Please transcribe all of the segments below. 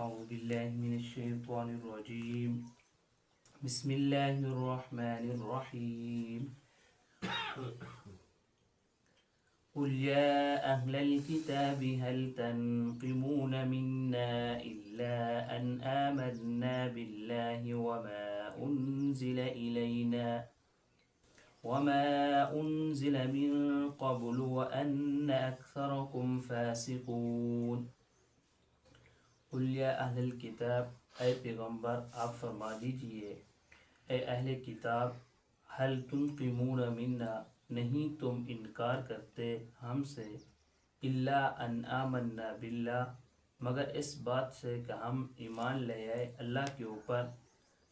أعوذ بالله من الشيطان الرجيم بسم الله الرحمن الرحيم قل يا أهل الكتاب هل تنقمون منا إلا أن آمنا بالله وما أنزل من قبل وأن أكثركم فاسقون قل یا اہل الکتاب، اے پیغمبر آپ فرما دیجئے، اے اہل کتاب، هل تنقمون منا، نہیں تم انکار کرتے ہم سے، الا ان آمنا باللہ، مگر اس بات سے کہ ہم ایمان لے آئے اللہ کے اوپر،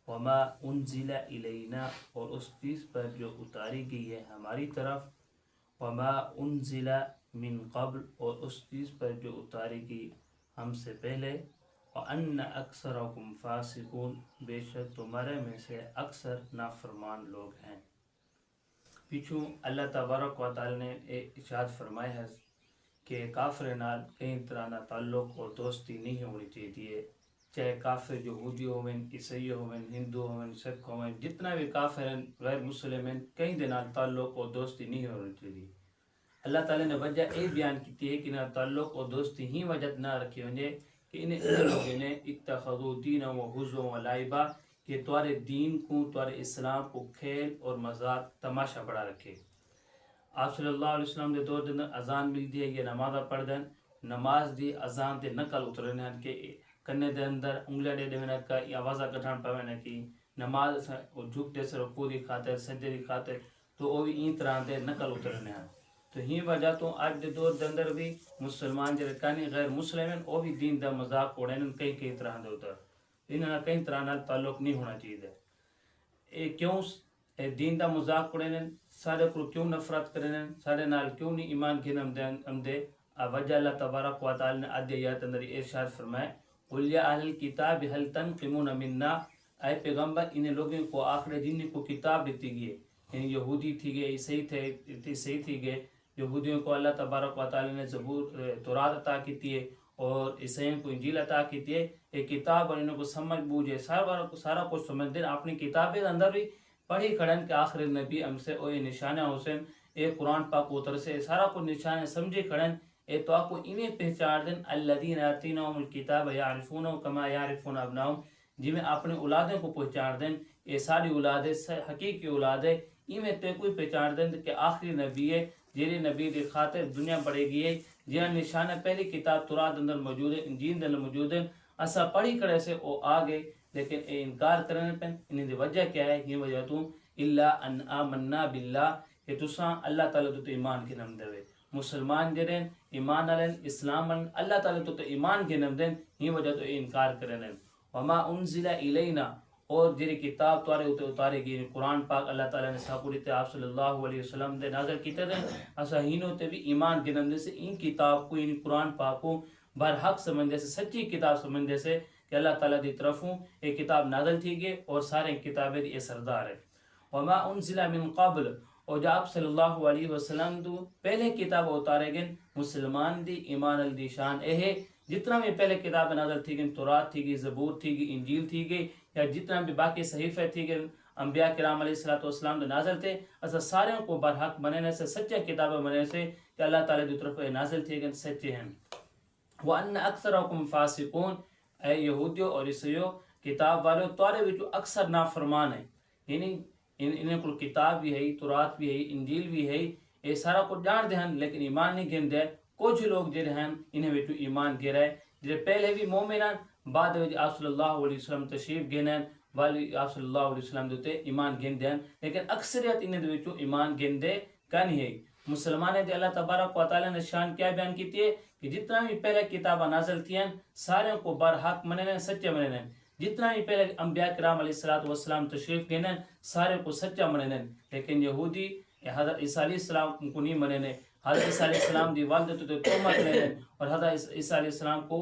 وما انزل الینا، اور اس چیز پر جو اتاری گئی ہے ہماری طرف، وما انزل من قبل، اور اس چیز پر جو اتاری گئی ہم سے پہلے، وَأَنَّ أَكْثَرَكُمْ فَاسِقُونَ، بے شک تمہارے میں سے اکثر نافرمان لوگ ہیں۔ پیچھوں اللہ تبارک و تعالی نے ارشاد فرمایا ہے کہ کافر نال کئی طرح کا تعلق اور دوستی نہیں ہونی چاہیے، چاہے کافر یہودی ہوئیں، عیسائی ہوئیں، ہندو ہوئیں، سکھ ہوئیں، جتنا بھی کافر ہیں غیر مسلم ہیں، کئی دے نال تعلق اور دوستی نہیں ہونی چاہیے۔ اللہ تعالی نے وجہ یہ بیان کی ہے کہ نہ تعلق اور دوستی ہی وجہ نہ رکھی ونجے کہ انہیں لوگوں نے اتخذوا دینا و حضو و لائبہ، کہ تمہارے دین کو، تمہارے اسلام کو کھیل اور مذاق تماشا بڑا رکھے۔ آپ صلی اللہ علیہ وسلم دے دور دن اذان مل دی ہے، یہ نماز پڑھ دیں، نماز دی اذان دے نقل اترنے ہیں کہ کنے دے اندر انگلیاں دے دیونے کا یا آوازہ کٹھان پاونے کی نماز جھک دے سے رکوع دی خاطر، سجدے دی خاطر، تو وہ بھی این طرح دے نقل اترنے ہیں۔ تو ہی وجہ تو آج دے دور دے اندر بھی مسلمان جڑے کانی غیر مسلم ہیں وہ بھی دین دا مذاق اڑین کئی طرح دے اتر، انہاں کئی طرح نال تعلق نہیں ہونا چاہیے۔ اے کیوں دین دا مذاق اڑین، سارے کو کیوں نفرت کرن، سارے نال کیوں نہیں ایمان کے نام دے وجہ اللہ تبارک و تعالی نے آدھی آیات اندر ارشاد فرمائے، قل یا اہل الکتاب هل تنقمون منا، اے پیغمبر انہیں لوگوں کو آخر جن کو کتاب دیتی گئی، یعنی یہودی تھی گئے، عیسائی تھی گئے، یہودیوں کو اللہ تبارک و تعالی نے زبور تورات عطا کی ہے اور عیسائیوں کو انجیل عطا کی ہے، ایک کتاب اور انہوں کو سمجھ بوجھے سارا کچھ سمجھ دیں، اپنی کتابیں اندر بھی پڑھی کھڑن کہ آخر نبی ہم سے اوے نشانہ حسین، اے قرآن پاک اتر سے سارا کچھ نشانہ سمجھے کھڑن، اے تو آپ کو انہیں پہچان دیں، الذین آتیناہم الکتاب یعرفونہ کما یعرفون ابناہم، جی میں اپنے اولادوں کو پہچان دیں، اے ساری اولادیں حقیقی اولادیں، میں تے کوئی پہچان دیں کہ آخری نبی ہے، جیرے نبی دی خاطر دنیا بڑھے گئی ہے، جہاں نشانہ پہلی کتاب تورات اندر موجود ہے، انجیل اندر موجود ہے، اسا پڑھی کڑے سے او آگے، لیکن اے انکار کرنے پہ انہیں دی وجہ کیا ہے؟ یہ وجہ تو الا ان آمنا باللہ، کہ تساں اللہ تعالیٰ تو ایمان کے نم دے، مسلمان جرین ایمان علین اسلام علین اللہ تعالیٰ تو ایمان کے نم دیں، یہ وجہ تو انکار کرنے۔ وما انزل الینا، اور جری کتاب توارے اتارے گی قرآن پاک اللہ تعالیٰ نے ساپوری تے آپ صلی اللہ علیہ وسلم دے نازل کیتے دیں، اسا ہینوں تے بھی ایمان کے نم دے سے ان کتاب کو، ان قرآن پاک کو برحق سمجھے سے، سچی کتاب سمجھے سے کہ اللہ تعالیٰ دی طرفوں ایک کتاب نازل تھی گئے اور سارے کتابیں دی سردار ہے۔ وما انزل من قبل، اور جب آپ صلی اللہ علیہ وسلم دو پہلے کتاب اتارے گئے مسلمان دی ایمان دی شان اے ہے، جتنا بھی پہلے کتاب نازل تھی گئی، تورات تھی گئی، زبور تھی گئی، انجیل تھی گئی، یا جتنا بھی باقی صحیفے تھی گئی انبیاء کرام علیہ السلام دے نازل تھے، اسا سارے کو برحق بننے سے، سچے کتابیں بننے سے کہ اللہ تعالیٰ دی طرف نازل تھی گئی سچے ہیں۔ وَأَنَّ أَكْثَرَكُمْ فَاسِقُونَ، اے یہودیوں اور عیسائیوں کتاب والوں تمہارے وچوں اکثر نافرمان ہیں، یعنی انہیں کو کتاب بھی ہے، تورات بھی ہے، انجیل بھی ہے، یہ سارا کچھ جان دے ہیں لیکن ایمان نہیں گن دے۔ کچھ لوگ جڑے ہیں انہیں وچوں ایمان گرائے، جڑے پہلے بھی مومن ہیں، بعد میں آپ صلی اللہ علیہ وسلم تشریف گنے والی آپ صلی اللہ علیہ وسلم دوتے ایمان گن دیں، لیکن اکثریت انہیں وچوں ایمان گن دے کا نہیں ہے۔ مسلمانیں دے اللہ تبارک و تعالی نے شان کیا بیان کی ہے کہ جتنا بھی پہلے کتابیں نازل تھی ہیں سارے کو برحق مننے، سچے مننے، جتنا بھی پہلے انبیاء کرام علیہ السلام تشریف گنے سارے کو سچا مننے، لیکن یہودی حضرت عیسیٰ علیہ السلام کو نہیں مننے، حضرت عیسیٰ علیہ السلام دی والدہ تو تہمت لینے اور حضرت عیسیٰ علیہ السلام کو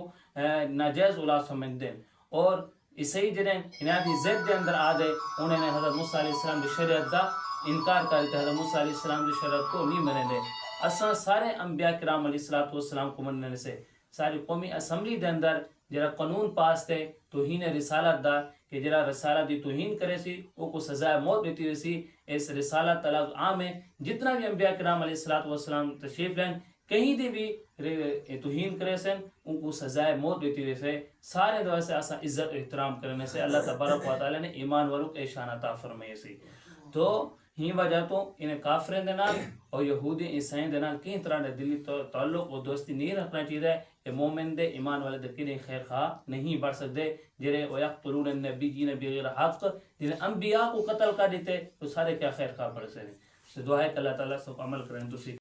ناجائز اولاد سمجھ دیں، اور عیسائی جنہیں انہیں زد دے اندر آ گئے، انہوں نے حضرت موسیٰ علیہ السلام دی شریعت دا انکار کر دیا، حضرت موسیٰ علیہ السلام دی شریعت کو نہیں مننے۔ اساں سارے انبیاء کرام علیہ السلام کو مننے سے ساری قومی اسمبلی دے اندر جرا قانون پاس تے توہین رسالت دا کہ جرا رسالت دی توہین کرے سی او کو سزائے موت دیتی ہوئی سی. اس رسالت طلب عام ہے جتنا بھی انبیاء کرام علیہ السلام تشریف لین کہیں دی بھی توہین کرے سن ان کو سزائے موت دیتی ہوئے سے سارے دعا سے ایسا عزت احترام کرنے سے اللہ تبارک و تعالی نے ایمان والوں کے شان عطا فرمائے سی. تو ہی وجہ تو انہیں کافرین دے نال اور یہودی عیسائیں دے نال کئی طرح دے دلی تعلق و دوستی نہیں رکھنا چاہیے. اے مومن دے ایمان والے دے کنے خیر خواہ نہیں بڑھ سکتے جرے وَيَقْتُلُونَ النَّبِيِّينَ بِغَيْرِ حَقٍّ جنہیں انبیاء کو قتل کر دیتے تو سارے کیا خیر خواہ بڑھ سکتے. دعا ہے کہ اللہ تعالیٰ سب عمل کریں تو